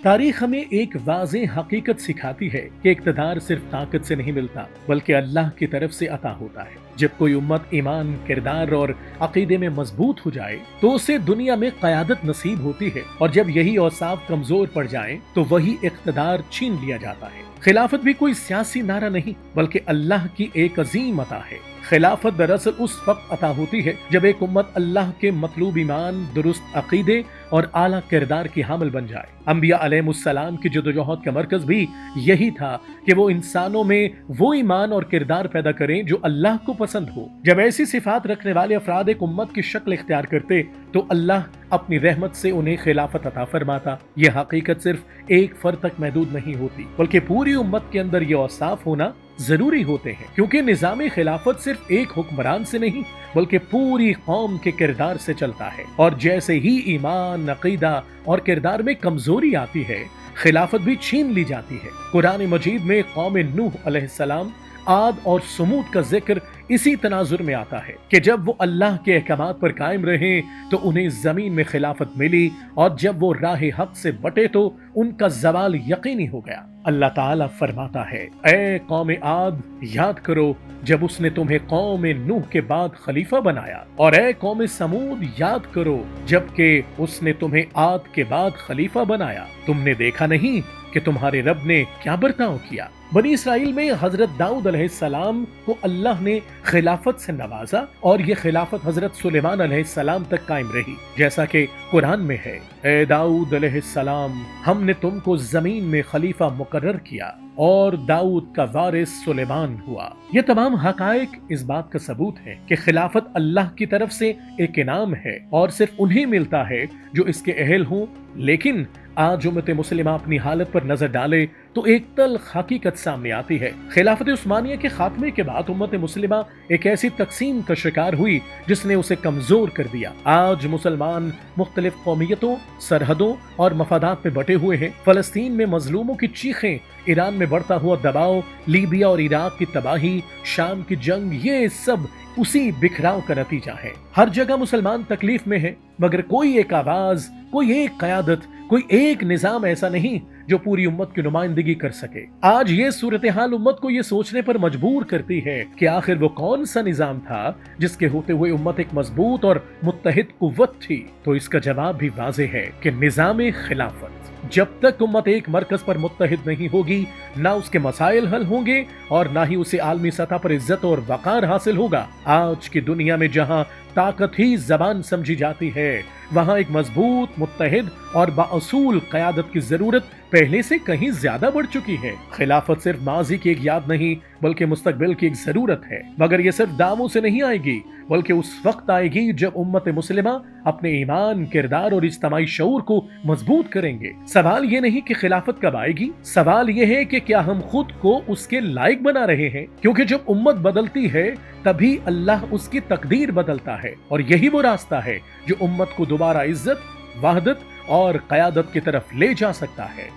تاریخ ہمیں ایک واضح حقیقت سکھاتی ہے کہ اقتدار صرف طاقت سے نہیں ملتا بلکہ اللہ کی طرف سے عطا ہوتا ہے۔ جب کوئی امت ایمان، کردار اور عقیدے میں مضبوط ہو جائے تو اسے دنیا میں قیادت نصیب ہوتی ہے، اور جب یہی اوصاف کمزور پڑ جائیں تو وہی اقتدار چھین لیا جاتا ہے۔ خلافت بھی کوئی سیاسی نعرہ نہیں بلکہ اللہ کی ایک عظیم عطا ہے۔ خلافت دراصل اس وقت عطا ہوتی ہے جب ایک امت اللہ کے مطلوب ایمان، درست عقیدے اور اعلیٰ کردار کی حامل بن جائے۔ انبیاء علیہ السلام کی جدوجہد کا مرکز بھی یہی تھا کہ وہ انسانوں میں وہ ایمان اور کردار پیدا کریں جو اللہ کو پسند ہو۔ جب ایسی صفات رکھنے والے افراد ایک امت کی شکل اختیار کرتے تو اللہ اپنی رحمت سے انہیں خلافت عطا فرماتا۔ یہ حقیقت صرف ایک فرد تک محدود نہیں ہوتی بلکہ پوری امت کے اندر یہ اوصاف ہونا ضروری ہوتے ہیں، کیونکہ نظام خلافت صرف ایک حکمران سے نہیں بلکہ پوری قوم کے کردار سے چلتا ہے، اور جیسے ہی ایمان، عقیدہ اور کردار میں کمزوری آتی ہے خلافت بھی چھین لی جاتی ہے۔ قرآن مجید میں قوم نوح علیہ السلام، عاد اور سمود کا ذکر اسی تناظر میں آتا ہے کہ جب وہ اللہ کے احکامات پر قائم رہے تو انہیں زمین میں خلافت ملی، اور جب وہ راہ حق سے بٹے تو ان کا زوال یقینی ہو گیا۔ اللہ تعالیٰ فرماتا ہے، اے قوم عاد، یاد کرو جب اس نے تمہیں قوم نوح کے بعد خلیفہ بنایا، اور اے قوم سمود، یاد کرو جب کہ اس نے تمہیں عاد کے بعد خلیفہ بنایا۔ تم نے دیکھا نہیں کہ تمہارے رب نے کیا برتاؤ کیا؟ بنی اسرائیل میں حضرت داؤد علیہ السلام کو اللہ نے خلافت سے نوازا، اور یہ خلافت حضرت سلیمان علیہ السلام تک قائم رہی، جیسا کہ قرآن میں ہے، اے داؤد علیہ السلام، ہم نے تم کو زمین میں خلیفہ مقرر کیا، اور داؤد کا وارث سلیمان ہوا۔ یہ تمام حقائق اس بات کا ثبوت ہے کہ خلافت اللہ کی طرف سے ایک انعام ہے اور صرف انہیں ملتا ہے جو اس کے اہل ہوں۔ لیکن آج امت مسلمہ اپنی حالت پر نظر ڈالے تو ایک تلخ حقیقت سامنے آتی ہے۔ خلافت عثمانیہ کے خاتمے کے بعد امت مسلمہ ایک ایسی تقسیم کا شکار ہوئی جس نے اسے کمزور کر دیا۔ آج مسلمان مختلف قومیتوں، سرحدوں اور مفادات میں بٹے ہوئے ہیں۔ فلسطین میں مظلوموں کی چیخیں، ایران میں بڑھتا ہوا دباؤ، لیبیا اور عراق کی تباہی، شام کی جنگ، یہ سب اسی بکھراؤ کا نتیجہ ہے۔ ہر جگہ مسلمان تکلیف میں ہیں، مگر کوئی ایک آواز، کوئی ایک قیادت، کوئی ایک نظام ایسا نہیں جو پوری امت کی نمائندگی کر سکے۔ آج یہ صورتحال امت کو یہ سوچنے پر مجبور کرتی ہے کہ آخر وہ کون سا نظام تھا جس کے ہوتے ہوئے امت ایک مضبوط اور متحد قوت تھی؟ تو اس کا جواب بھی واضح ہے کہ نظام خلافت۔ جب تک امت ایک مرکز پر متحد نہیں ہوگی، نہ اس کے مسائل حل ہوں گے اور نہ ہی اسے عالمی سطح پر عزت اور وقار حاصل ہوگا۔ آج کی دنیا میں جہاں طاقت ہی زبان سمجھی جاتی ہے، وہاں ایک مضبوط، متحد اور باصول قیادت کی ضرورت پہلے سے کہیں زیادہ بڑھ چکی ہے۔ خلافت صرف ماضی کی ایک یاد نہیں بلکہ مستقبل کی ایک ضرورت ہے، مگر یہ صرف دعووں سے نہیں آئے گی بلکہ اس وقت آئے گی جب امت مسلمہ اپنے ایمان، کردار اور اجتماعی شعور کو مضبوط کریں گے۔ سوال یہ نہیں کہ خلافت کب آئے گی، سوال یہ ہے کہ کیا ہم خود کو اس کے لائق بنا رہے ہیں، کیونکہ جب امت بدلتی ہے تبھی اللہ اس کی تقدیر بدلتا ہے، اور یہی وہ راستہ ہے جو امت کو دوبارہ عزت، وحدت اور قیادت کی طرف لے جا سکتا ہے۔